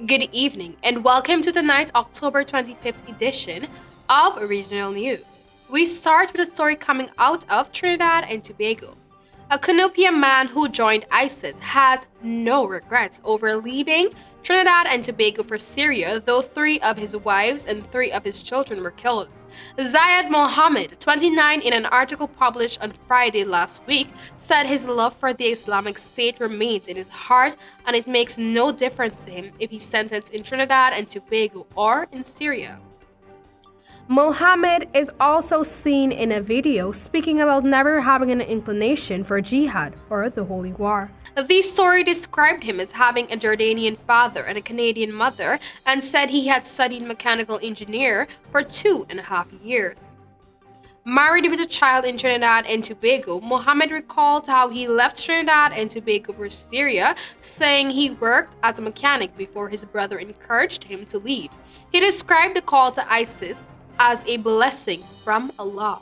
Good evening and welcome to tonight's October 25th edition of Regional News. We start with a story coming out of Trinidad and Tobago. A Canopian man who joined ISIS has no regrets over leaving Trinidad and Tobago for Syria, though 3 of his wives and 3 of his children were killed. Zayed Mohammed, 29, in an article published on Friday last week, said his love for the Islamic State remains in his heart and it makes no difference to him if he's sentenced in Trinidad and Tobago or in Syria. Mohammed is also seen in a video speaking about never having an inclination for jihad or the holy war. The story described him as having a Jordanian father and a Canadian mother and said he had studied mechanical engineer for 2.5 years. Married with a child in Trinidad and Tobago, Mohammed recalled how he left Trinidad and Tobago for Syria, saying he worked as a mechanic before his brother encouraged him to leave. He described the call to ISIS as a blessing from Allah.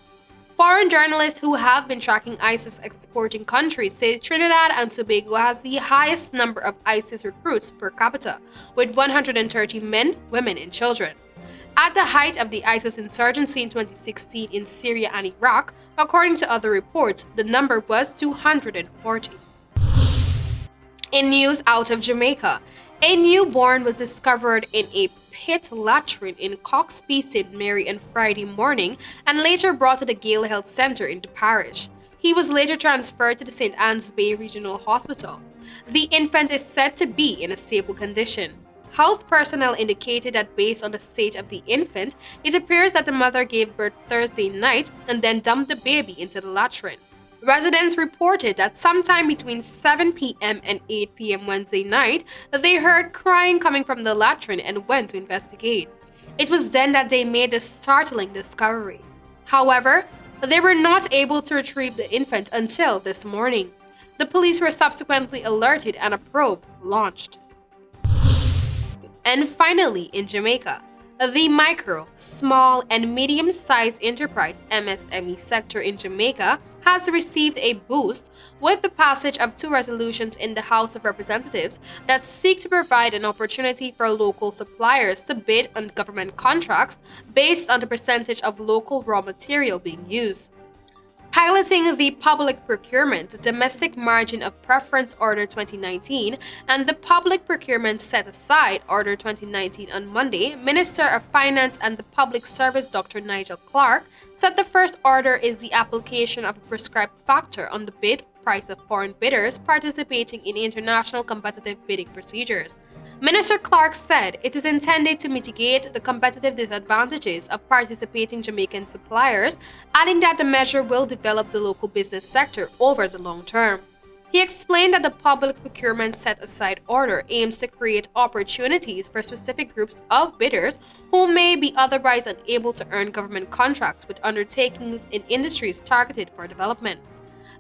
Foreign journalists who have been tracking ISIS exporting countries say Trinidad and Tobago has the highest number of ISIS recruits per capita, with 130 men, women, and children. At the height of the ISIS insurgency in 2016 in Syria and Iraq, according to other reports, the number was 240. In news out of Jamaica, a newborn was discovered in a pit latrine in Coxby, St. Mary on Friday morning and later brought to the Gale Health Center in the parish. He was later transferred to the St. Anne's Bay Regional Hospital. The infant is said to be in a stable condition. Health personnel indicated that based on the state of the infant, it appears that the mother gave birth Thursday night and then dumped the baby into the latrine. Residents reported that sometime between 7 p.m. and 8 p.m. Wednesday night, they heard crying coming from the latrine and went to investigate. It was then that they made the startling discovery. However, they were not able to retrieve the infant until this morning. The police were subsequently alerted and a probe launched. And finally, in Jamaica, the micro, small, and medium-sized enterprise (MSME) sector in Jamaica has received a boost with the passage of 2 resolutions in the House of Representatives that seek to provide an opportunity for local suppliers to bid on government contracts based on the percentage of local raw material being used. Piloting the Public Procurement Domestic Margin of Preference Order 2019 and the Public Procurement Set-Aside Order 2019 on Monday, Minister of Finance and the Public Service Dr. Nigel Clark said the first order is the application of a prescribed factor on the bid price of foreign bidders participating in international competitive bidding procedures. Minister Clark said it is intended to mitigate the competitive disadvantages of participating Jamaican suppliers, adding that the measure will develop the local business sector over the long term. He explained that the Public Procurement Set-Aside Order aims to create opportunities for specific groups of bidders who may be otherwise unable to earn government contracts with undertakings in industries targeted for development.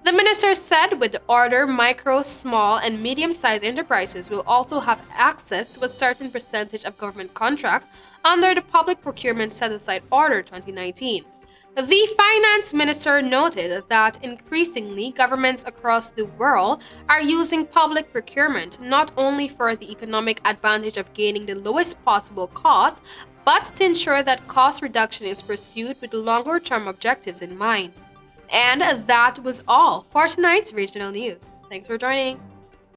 The minister said with the order, micro, small, and medium-sized enterprises will also have access to a certain percentage of government contracts under the Public Procurement Set-Aside Order 2019. The finance minister noted that increasingly governments across the world are using public procurement not only for the economic advantage of gaining the lowest possible cost, but to ensure that cost reduction is pursued with longer-term objectives in mind. And that was all for tonight's regional news. Thanks for joining.